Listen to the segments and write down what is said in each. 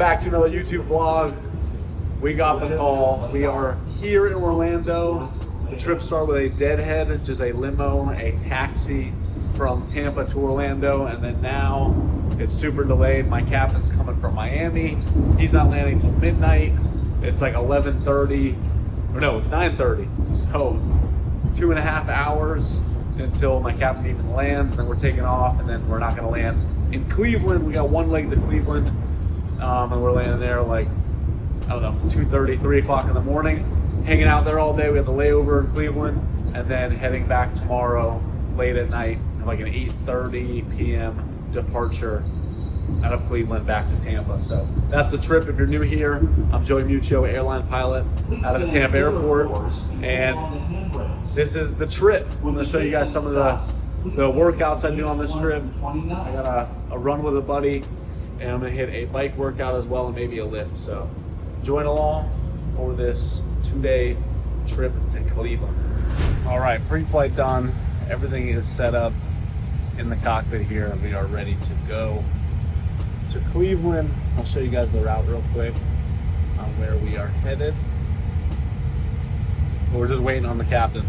back to another YouTube vlog. We got the call. We are here in Orlando. The trip started with a deadhead, just a limo, a taxi from Tampa to Orlando, and then now it's super delayed. My captain's coming from Miami. He's not landing till midnight. It's like 11:30, or no, it's 9:30. So 2.5 hours until my captain even lands, and then we're taking off, and then we're not gonna land in Cleveland. We got one leg to Cleveland, and we're landing there like, I don't know, 2:30, 3 o'clock in the morning. Hanging out there all day. We have the layover in Cleveland, and then heading back tomorrow late at night, like an 8:30 p.m. departure out of Cleveland back to Tampa. So that's the trip. If you're new here, I'm Joey Muccio, airline pilot out of the Tampa airport, and this is the trip. I'm going to show you guys some of the workouts I do on this trip. I got a run with a buddy, and I'm going to hit a bike workout as well, and maybe a lift. So join along for this 2-day trip to Cleveland. All right, pre-flight done. Everything is set up in the cockpit here, and we are ready to go to Cleveland. I'll show you guys the route real quick on where we are headed. We're just waiting on the captain.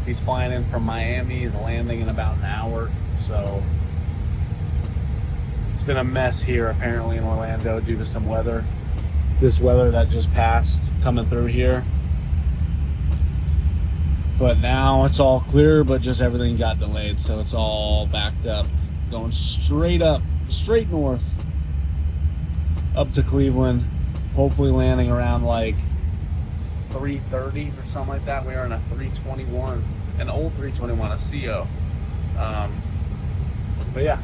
He's flying in from Miami. He's landing in about an hour. So it's been a mess here apparently in Orlando due to some weather. This weather that just passed coming through here. But now it's all clear, but just everything got delayed. So it's all backed up, going straight up, straight north, up to Cleveland, hopefully landing around like 3:30 or something like that. We are in a 321, an old 321, a CO. But yeah,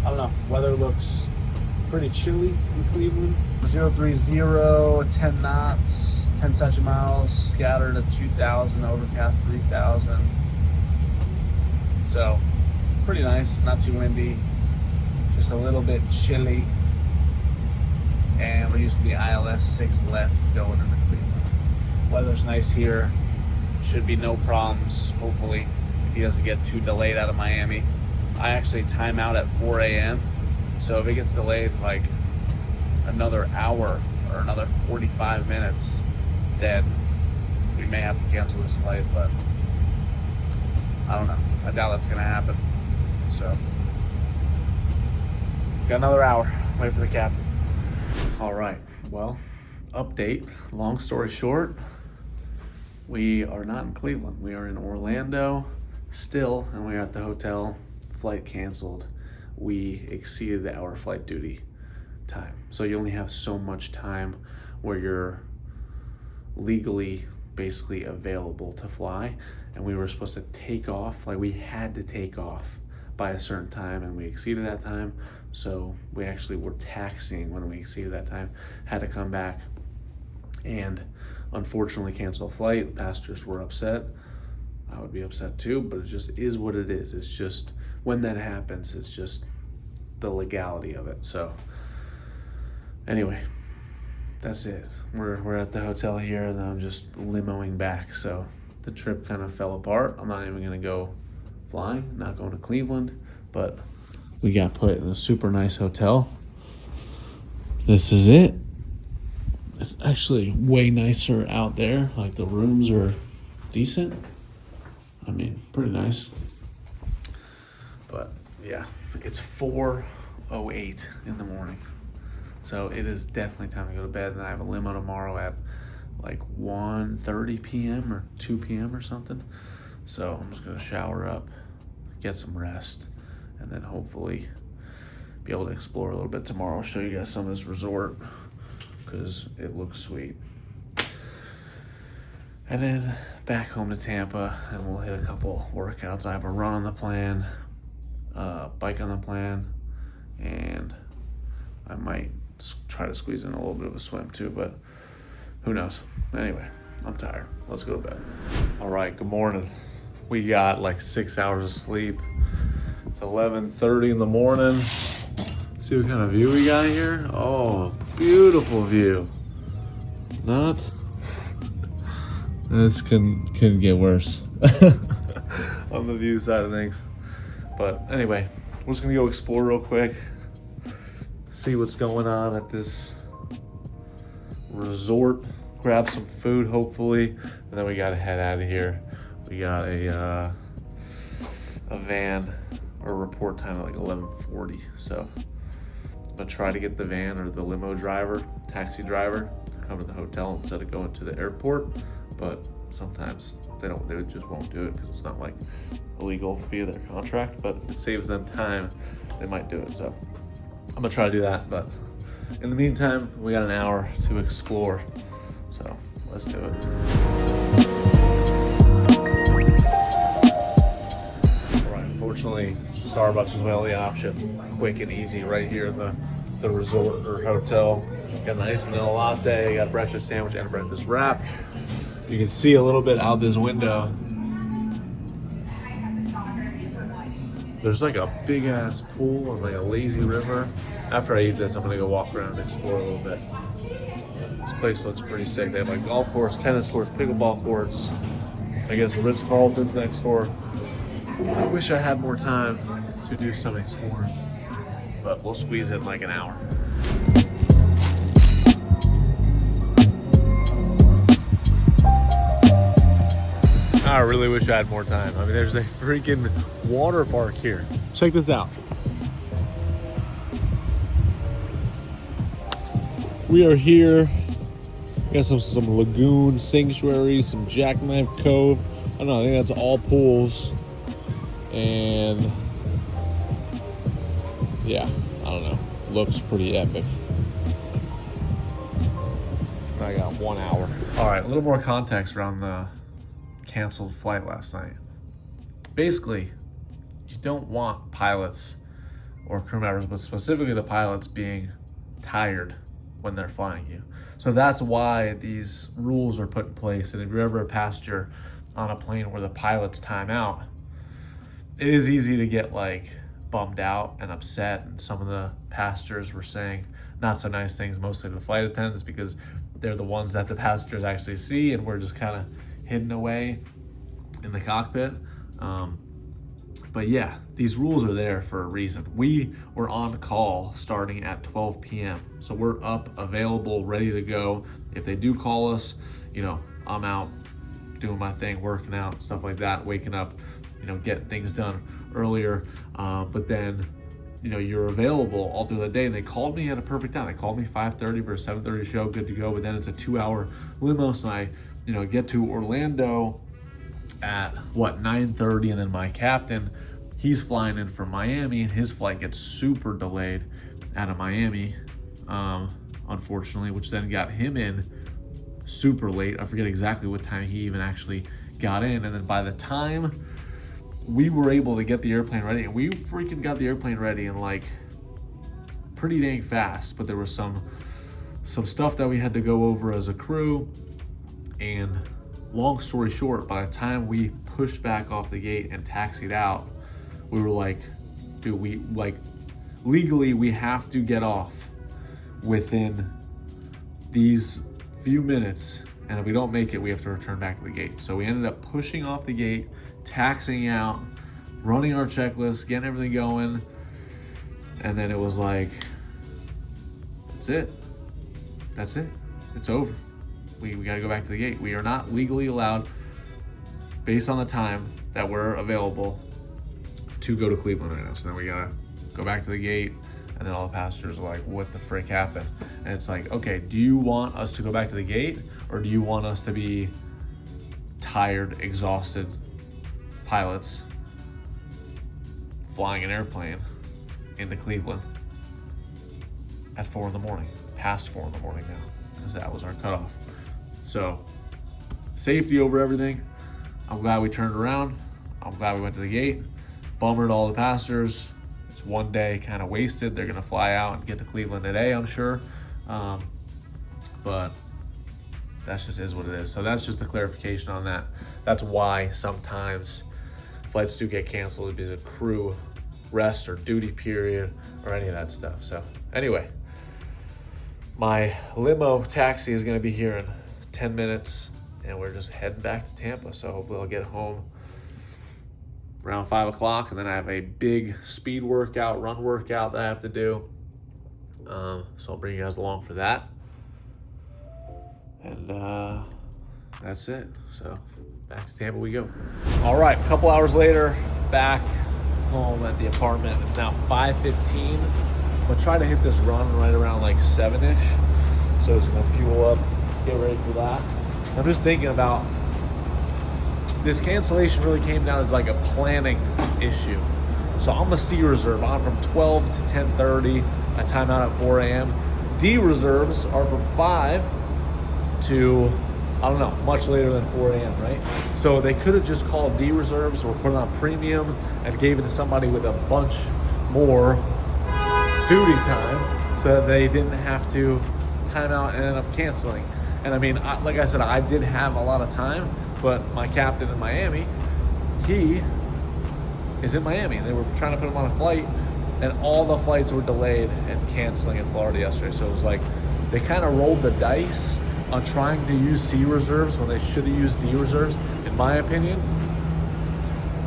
I don't know. Weather looks pretty chilly in Cleveland. 030, 10 knots, 10 section miles, scattered at 2,000, overcast 3,000. So pretty nice, not too windy, just a little bit chilly. And we're using the ILS 6 left going into Cleveland. Weather's nice here. Should be no problems, hopefully, if he doesn't get too delayed out of Miami. I actually time out at 4 a.m. So if it gets delayed like another hour or another 45 minutes, then we may have to cancel this flight, but I don't know. I doubt that's gonna happen. So got another hour. Wait for the captain. All right, well, update, long story short, we are not in Cleveland. We are in Orlando still, and we're at the hotel. Flight canceled. We exceeded our flight duty time. So you only have so much time where you're legally basically available to fly, and we were supposed to take off, like we had to take off by a certain time, and we exceeded that time. So we actually were taxiing when we exceeded that time, had to come back and unfortunately cancel a flight. Passengers were upset. I would be upset too, but it just is what it is. It's just when that happens, it's just the legality of it. So anyway, that's it. We're at the hotel here, and then I'm just limoing back. So the trip kind of fell apart. I'm not even gonna go flying, not going to Cleveland, but we got put in a super nice hotel. This is it. It's actually way nicer out there. Like the rooms are decent. I mean, pretty nice. But yeah, it's 4:08 in the morning. So it is definitely time to go to bed, and I have a limo tomorrow at like 1:30 p.m. or 2 p.m. or something. So I'm just gonna shower up, get some rest, and then hopefully be able to explore a little bit tomorrow. I'll show you guys some of this resort because it looks sweet. And then back home to Tampa, and we'll hit a couple workouts. I have a run on the plan, bike on the plan, and I might try to squeeze in a little bit of a swim too, but who knows. Anyway, I'm tired. Let's go to bed. All right, good morning. We got like 6 hours of sleep. It's 11:30 in the morning. See what kind of view we got here? Oh, beautiful view. Not? This couldn't get worse on the view side of things. But anyway, we're just gonna go explore real quick. see what's going on at this resort, grab some food hopefully, and then we gotta head out of here. We got a van or report time at like 11:40, so I'm gonna try to get the van or the limo driver, taxi driver, to come to the hotel instead of going to the airport. But sometimes they just won't do it because it's not like illegal via their contract, but it saves them time. They might do it, so I'm gonna try to do that. But in the meantime, we got an hour to explore, so let's do it. All right, unfortunately, Starbucks was my only option. Quick and easy right here in the resort or hotel. Got a nice vanilla latte, got a breakfast sandwich and a breakfast wrap. You can see a little bit out this window. There's like a big ass pool and like a lazy river. After I eat this, I'm gonna go walk around and explore a little bit. This place looks pretty sick. They have like golf course, tennis courts, pickleball courts. I guess the Ritz-Carlton's next door. I wish I had more time to do some exploring, but we'll squeeze in like an hour. I really wish I had more time. I mean, there's a freaking water park here. Check this out. We are here. Got some lagoon sanctuary, some jackknife cove. I don't know, I think that's all pools. And yeah, I don't know. Looks pretty epic. I got 1 hour. All right, a little more context around the canceled flight last night. Basically, you don't want pilots or crew members, but specifically the pilots, being tired when they're flying you. So that's why these rules are put in place. And if you're ever a passenger on a plane where the pilots time out, it is easy to get like bummed out and upset. And some of the passengers were saying not so nice things, mostly to the flight attendants, because they're the ones that the passengers actually see, and we're just kind of hidden away in the cockpit. But yeah, these rules are there for a reason. We were on call starting at 12 p.m. So we're up, available, ready to go. If they do call us, you know, I'm out doing my thing, working out, stuff like that, waking up, you know, getting things done earlier. But then, you know, you're available all through the day. And they called me at a perfect time. They called me 5:30 for a 7:30 show, good to go. But then it's a 2-hour limo. So I, you know, get to Orlando at 9:30, and then my captain, he's flying in from Miami, and his flight gets super delayed out of Miami, unfortunately, which then got him in super late. I forget exactly what time he even actually got in. And then by the time we were able to get the airplane ready, and we freaking got the airplane ready in like pretty dang fast, but there was some stuff that we had to go over as a crew. And long story short, by the time we pushed back off the gate and taxied out, we were like, dude, we like legally we have to get off within these few minutes, and if we don't make it, we have to return back to the gate. So we ended up pushing off the gate, taxiing out, running our checklist, getting everything going, and then it was like, that's it, it's over. We got to go back to the gate. We are not legally allowed, based on the time that we're available, to go to Cleveland right now. So then we got to go back to the gate, and then all the passengers are like, what the frick happened? And it's like, okay, do you want us to go back to the gate, or do you want us to be tired, exhausted pilots flying an airplane into Cleveland at 4 in the morning, past 4 in the morning now, because that was our cutoff. So safety over everything. I'm glad we turned around. I'm glad we went to the gate. Bummer to all the passengers. It's one day kind of wasted. They're gonna fly out and get to Cleveland today, I'm sure. But that's just is what it is. So that's just the clarification on that. That's why sometimes flights do get canceled, because of crew rest or duty period or any of that stuff. So anyway, my limo taxi is gonna be here in 10 minutes, and we're just heading back to Tampa. So hopefully I'll get home around 5 o'clock, and then I have a big speed workout, run workout that I have to do. So I'll bring you guys along for that. And that's it. So back to Tampa we go. All right, a couple hours later, back home at the apartment. It's now 5:15. I'm gonna try to hit this run right around like 7-ish. So it's gonna fuel up, get ready for that. I'm just thinking about this cancellation really came down to like a planning issue. So I'm a C reserve. I'm from 12 to 10:30. I time out at 4 a.m. D reserves are from 5 to, I don't know, much later than 4 a.m., right? So they could have just called D reserves or put it on premium and gave it to somebody with a bunch more duty time so that they didn't have to time out and end up canceling. And I mean, like I said, I did have a lot of time, but my captain in Miami, he is in Miami. They were trying to put him on a flight, and all the flights were delayed and canceling in Florida yesterday. So it was like they kind of rolled the dice on trying to use C reserves when they should have used D reserves, in my opinion.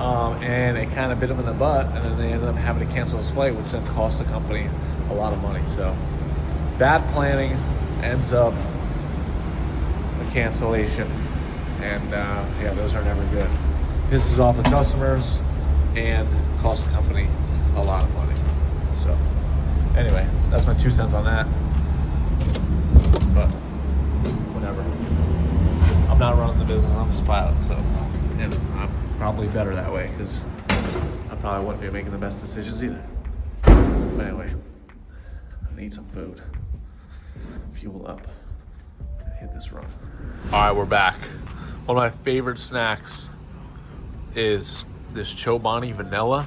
And it kind of bit them in the butt, and then they ended up having to cancel his flight, which then cost the company a lot of money. So bad planning ends up a cancellation, and yeah, those are never good. Pisses off the customers and costs the company a lot of money. So anyway, that's my 2 cents on that. But whatever. I'm not running the business, I'm just a pilot, so, and I'm probably better that way because I probably wouldn't be making the best decisions either. But anyway, I need some food. Fuel up. Hit this run. All right, we're back. One of my favorite snacks is this Chobani vanilla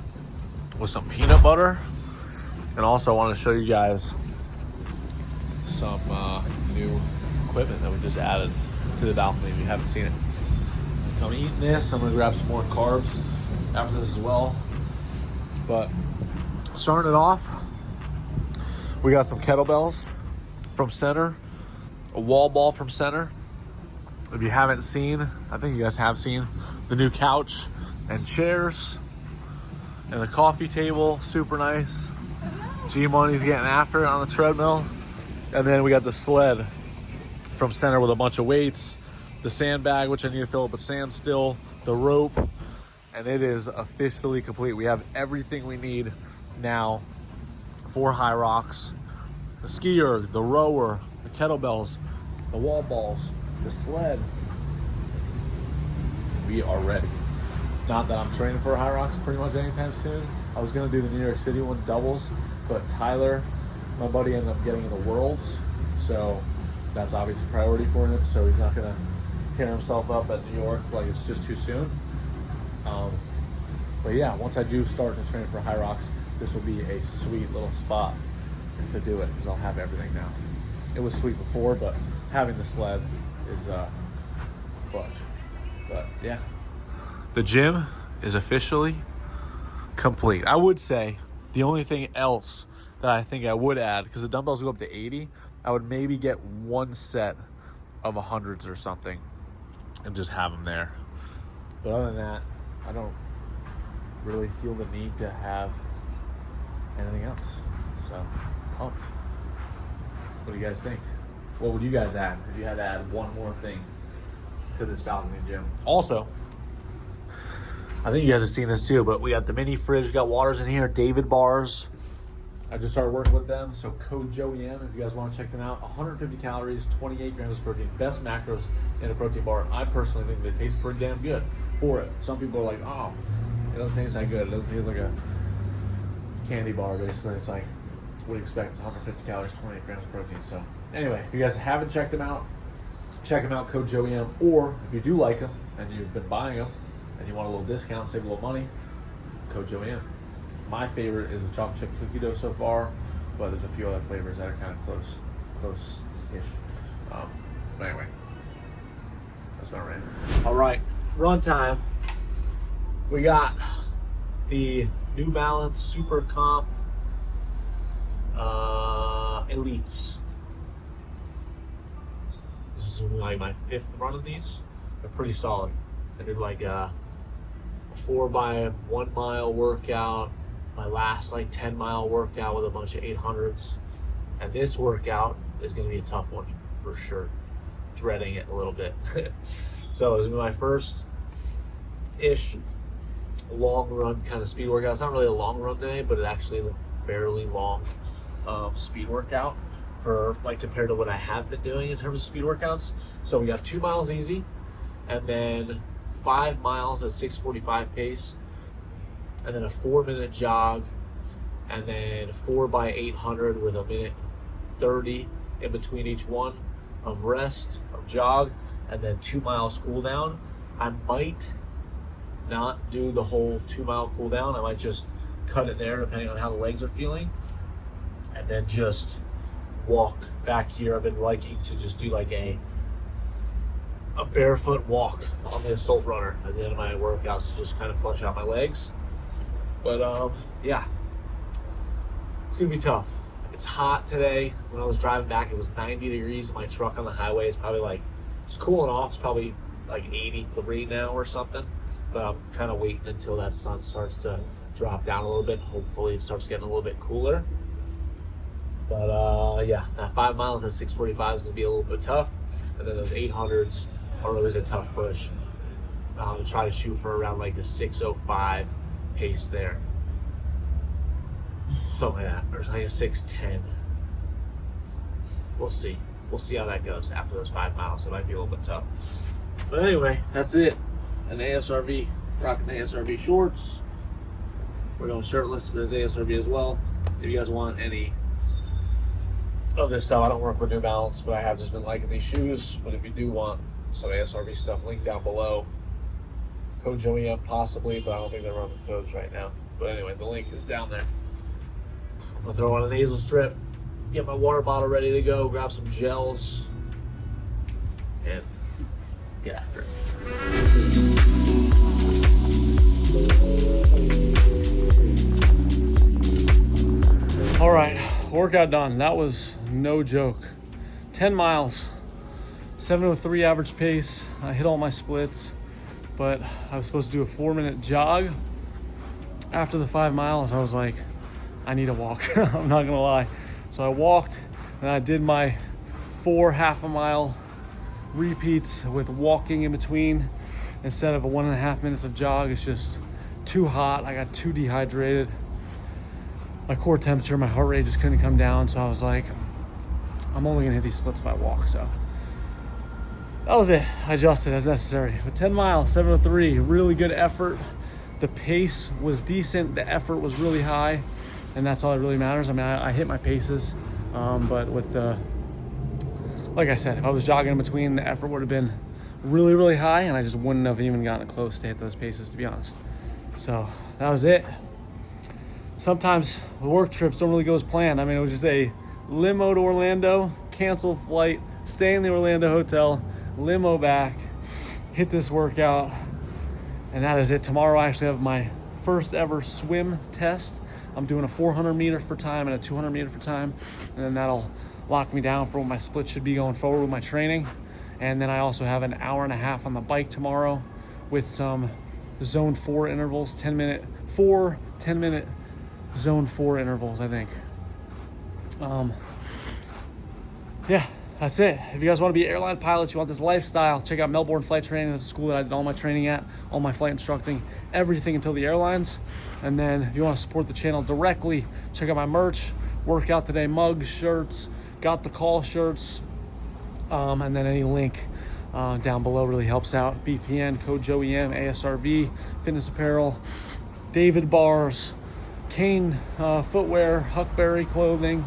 with some peanut butter. And also I want to show you guys some new equipment that we just added to the balcony if you haven't seen it. I'm eating this. I'm going to grab some more carbs after this as well. But starting it off, we got some kettlebells from Center, a wall ball from Center. If you haven't seen, I think you guys have seen the new couch and chairs and the coffee table, super nice. G-Money's getting after it on the treadmill. And then we got the sled from Center with a bunch of weights, the sandbag, which I need to fill up with sand still, the rope, and it is officially complete. We have everything we need now for high rocks. The ski erg, the rower, the kettlebells, the wall balls, the sled. We are ready. Not that I'm training for high rocks pretty much anytime soon. I was gonna do the New York City one doubles, but Tyler, my buddy, ended up getting in the Worlds, so that's obviously a priority for him, so he's not gonna tear himself up at New York like it's just too soon. But yeah, once I do start to train for high rocks, this will be a sweet little spot to do it because I'll have everything now. It was sweet before, but having the sled is clutch. But yeah, the gym is officially complete. I would say the only thing else that I think I would add, because the dumbbells go up to 80, I would maybe get one set of 100s or something and just have them there. But other than that, I don't really feel the need to have anything else. So, pumped. What do you guys think? What would you guys add if you had to add one more thing to this balcony gym? Also, I think you guys have seen this too, but we got the mini fridge, got waters in here, David bars. I just started working with them, so code JOEYM if you guys want to check them out. 150 calories, 28 grams of protein, best macros in a protein bar. I personally think they taste pretty damn good for it. Some people are like, oh, it doesn't taste that good. It doesn't taste like a candy bar, basically. It's like, what do you expect? It's 150 calories, 28 grams of protein. So anyway, if you guys haven't checked them out, check them out, code JOEYM. Or if you do like them and you've been buying them and you want a little discount, save a little money, code JOEYM. My favorite is the chocolate chip cookie dough so far, but there's a few other flavors that are kind of close-ish. But anyway, that's my rant. All right, run time. We got the New Balance Super Comp Elites. This is like my 5th run of these. They're pretty solid. I did like a 4x1 mile workout, my last like 10-mile workout with a bunch of 800s, And this workout is going to be a tough one for sure. Dreading it a little bit. So it's my first-ish long run kind of speed workout. It's not really a long run day, but it actually is a fairly long speed workout for like compared to what I have been doing in terms of speed workouts. So we got 2 miles easy, and then 5 miles at 6:45 pace, and then a 4-minute jog, and then 4x800 with a minute 30 in between each one of rest, of jog, and then 2 miles cool down. I might not do the whole 2 mile cool down. I might just cut it there depending on how the legs are feeling, and then just walk back here. I've been liking to just do like a barefoot walk on the assault runner at the end of my workouts to just kind of flush out my legs. But yeah, it's gonna be tough. It's hot today. When I was driving back, it was 90 degrees in my truck on the highway. It's probably like, it's cooling off. It's probably like 83 now or something. But I'm kind of waiting until that sun starts to drop down a little bit. Hopefully it starts getting a little bit cooler. But yeah, that 5 miles at 6:45 is gonna be a little bit tough. And then those 800s are always a tough push. To try to shoot for around like the 6:05 pace there. Something like that, or like a 6:10. We'll see. We'll see how that goes after those 5 miles. It might be a little bit tough. But anyway, that's it. An ASRV, rocking the ASRV shorts. We're going shirtless with this ASRV as well. If you guys want any of this stuff, I don't work with New Balance, but I have just been liking these shoes. But if you do want some ASRV stuff, link down below. Code JOEYM possibly, but I don't think they're running codes right now. But anyway, the link is down there. I'm gonna throw on a nasal strip, get my water bottle ready to go, grab some gels, and get after it. All right, workout done. That was no joke. 10 miles, 7:03 average pace. I hit all my splits, but I was supposed to do a 4-minute jog. After the 5 miles, I was like, I need to walk. I'm not gonna lie. So I walked, and I did my 4 half-a-mile repeats with walking in between instead of a 1.5 minutes of jog. It's just too hot. I got too dehydrated. My core temperature, my heart rate just couldn't come down. So I was like, I'm only gonna hit these splits if I walk. So that was it. I adjusted as necessary. But 10 miles, 7:03, really good effort. The pace was decent. The effort was really high. And that's all that really matters. I mean, I hit my paces, but with the, like I said, if I was jogging in between, the effort would have been really, really high, and I just wouldn't have even gotten close to hit those paces, to be honest. So that was it. Sometimes the work trips don't really go as planned. I mean, it was just a limo to Orlando, cancel flight, stay in the Orlando hotel, limo back, hit this workout, and that is it. Tomorrow I actually have my first ever swim test. I'm doing a 400 meter for time and a 200 meter for time, and then that'll lock me down for what my split should be going forward with my training. And then I also have an hour and a half on the bike tomorrow with some zone 4 intervals, 10-minute zone 4 intervals, I think. Yeah, that's it. If you guys want to be airline pilots, you want this lifestyle, check out Melbourne Flight Training. That's a school that I did all my training at, all my flight instructing, everything until the airlines. And then if you want to support the channel directly, check out my merch, Workout Today mugs, shirts, Got the Call shirts, and then any link down below really helps out. BPN, code JOEYM, ASRV, fitness apparel, David bars, Kane footwear, Huckberry clothing,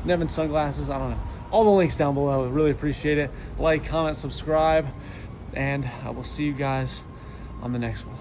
Nevins sunglasses, I don't know. All the links down below. Really appreciate it. Like, comment, subscribe, and I will see you guys on the next one.